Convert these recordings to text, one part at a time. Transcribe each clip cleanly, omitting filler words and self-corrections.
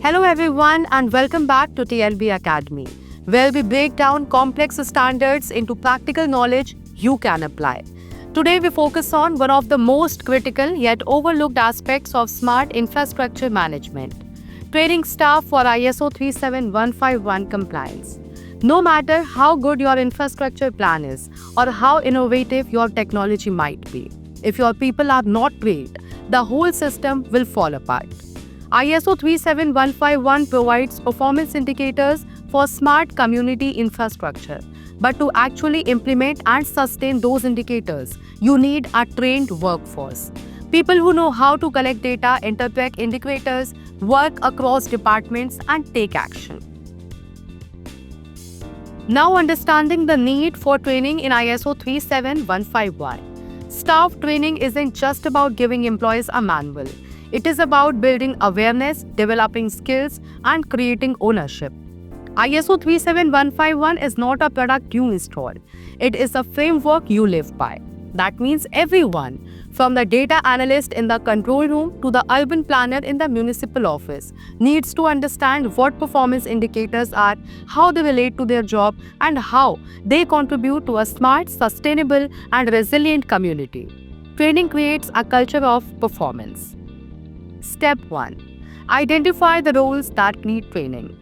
Hello everyone and welcome back to TLB Academy, where we break down complex standards into practical knowledge you can apply. Today we focus on one of the most critical yet overlooked aspects of smart infrastructure management, training staff for ISO 37151 compliance. No matter how good your infrastructure plan is or how innovative your technology might be, if your people are not trained, the whole system will fall apart. ISO 37151 provides performance indicators for smart community infrastructure. But to actually implement and sustain those indicators, you need a trained workforce. People who know how to collect data, interpret indicators, work across departments, and take action. Now, understanding the need for training in ISO 37151. Staff training isn't just about giving employees a manual. It is about building awareness, developing skills, and creating ownership. ISO 37151 is not a product you install. It is a framework you live by. That means everyone, from the data analyst in the control room to the urban planner in the municipal office, needs to understand what performance indicators are, how they relate to their job, and how they contribute to a smart, sustainable, and resilient community. Training creates a culture of performance. Step 1. Identify the roles that need training.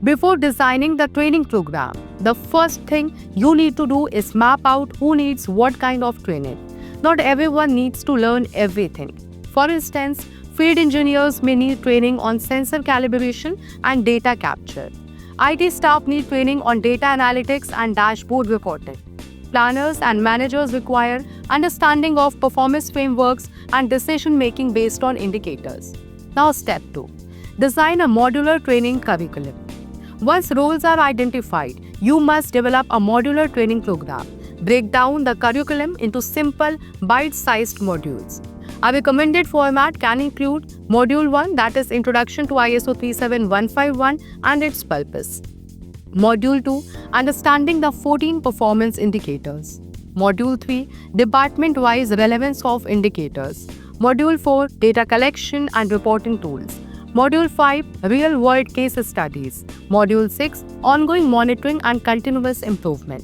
Before designing the training program, the first thing you need to do is map out who needs what kind of training. Not everyone needs to learn everything. For instance, field engineers may need training on sensor calibration and data capture. IT staff need training on data analytics and dashboard reporting. Planners and managers require understanding of performance frameworks and decision-making based on indicators. Now, step 2. Design a modular training curriculum. Once roles are identified, you must develop a modular training program. Break down the curriculum into simple, bite-sized modules. A recommended format can include Module 1, that is Introduction to ISO 37151 and its purpose. Module 2, Understanding the 14 performance indicators. Module 3, Department-wise relevance of indicators. Module 4, Data collection and reporting tools. Module 5, Real-world case studies. Module 6, Ongoing monitoring and continuous improvement.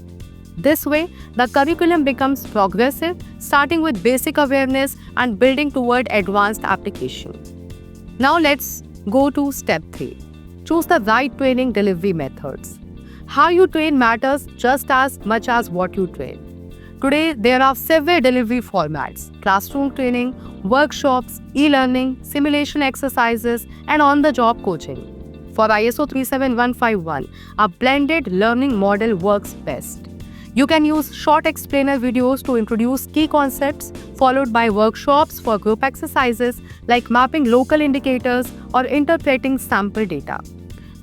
This way, the curriculum becomes progressive, starting with basic awareness and building toward advanced application. Now let's go to step 3. Choose the right training delivery methods. How you train matters just as much as what you train. Today, there are several delivery formats: classroom training, workshops, e-learning, simulation exercises, and on-the-job coaching. For ISO 37151, a blended learning model works best. You can use short explainer videos to introduce key concepts, followed by workshops for group exercises like mapping local indicators or interpreting sample data.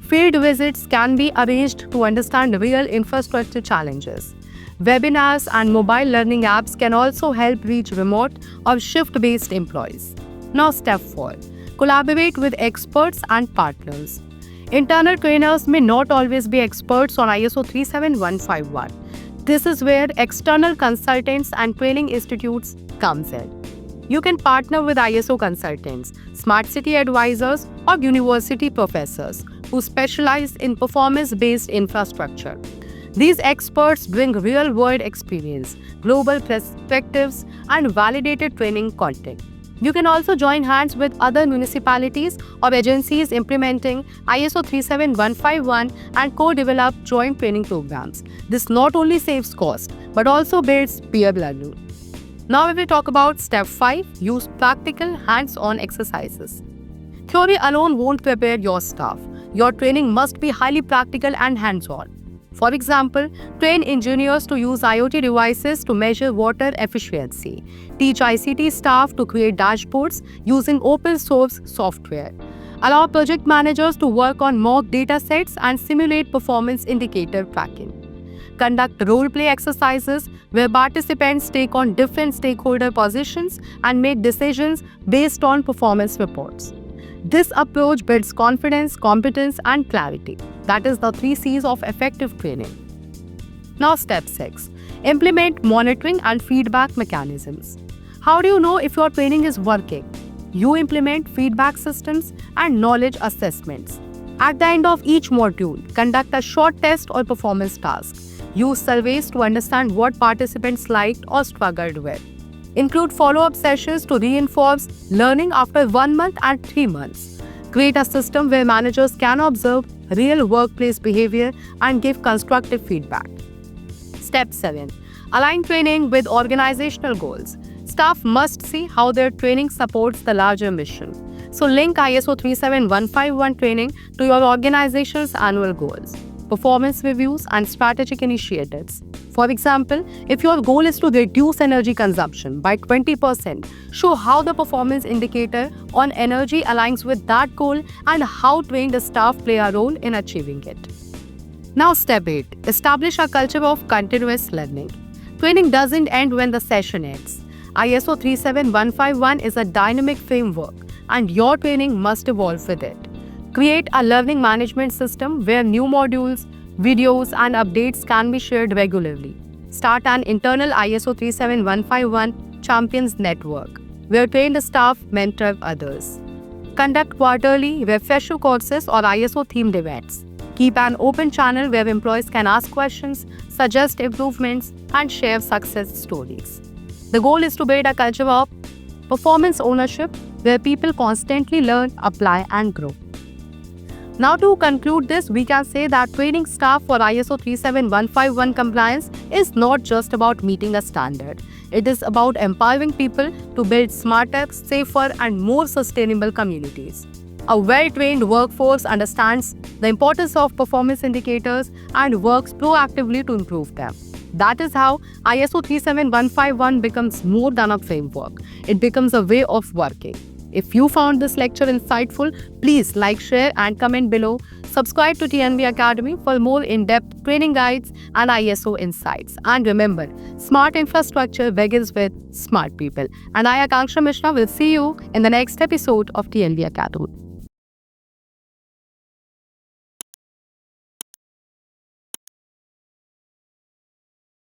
Field visits can be arranged to understand real infrastructure challenges. Webinars and mobile learning apps can also help reach remote or shift-based employees. Now, step 4. Collaborate with experts and partners. Internal trainers may not always be experts on ISO 37151. This is where external consultants and training institutes comes in. You can partner with ISO consultants, smart city advisors, or university professors who specialize in performance-based infrastructure. These experts bring real-world experience, global perspectives, and validated training content. You can also join hands with other municipalities or agencies implementing ISO 37151 and co-develop joint training programs. This not only saves cost, but also builds peer learning. Now we will talk about step 5, use practical hands-on exercises. Theory alone won't prepare your staff. Your training must be highly practical and hands-on. For example, train engineers to use IoT devices to measure water efficiency. Teach ICT staff to create dashboards using open source software. Allow project managers to work on mock data sets and simulate performance indicator tracking. Conduct role-play exercises where participants take on different stakeholder positions and make decisions based on performance reports. This approach builds confidence, competence, and clarity. That is the 3 C's of effective training. Now, step 6. Implement monitoring and feedback mechanisms. How do you know if your training is working? You implement feedback systems and knowledge assessments. At the end of each module, conduct a short test or performance task. Use surveys to understand what participants liked or struggled with. Include follow-up sessions to reinforce learning after 1 month and 3 months. Create a system where managers can observe real workplace behavior and give constructive feedback. Step 7. Align training with organizational goals. Staff must see how their training supports the larger mission. So link ISO 37151 training to your organization's annual goals, performance reviews, and strategic initiatives. For example, if your goal is to reduce energy consumption by 20%, show how the performance indicator on energy aligns with that goal and how trained staff play a role in achieving it. Now step 8. Establish a culture of continuous learning. Training doesn't end when the session ends. ISO 37151 is a dynamic framework and your training must evolve with it. Create a learning management system where new modules, videos, and updates can be shared regularly. Start an internal ISO 37151 Champions Network, where trained staff mentor others. Conduct quarterly refresher courses or ISO-themed events. Keep an open channel where employees can ask questions, suggest improvements, and share success stories. The goal is to build a culture of performance ownership where people constantly learn, apply, and grow. Now to conclude this, we can say that training staff for ISO 37151 compliance is not just about meeting a standard. It is about empowering people to build smarter, safer, and more sustainable communities. A well-trained workforce understands the importance of performance indicators and works proactively to improve them. That is how ISO 37151 becomes more than a framework. It becomes a way of working. If you found this lecture insightful, please like, share, and comment below. Subscribe to TNB Academy for more in-depth training guides and ISO insights. And remember, smart infrastructure begins with smart people. And I, Akanksha Mishra, will see you in the next episode of TNB Academy.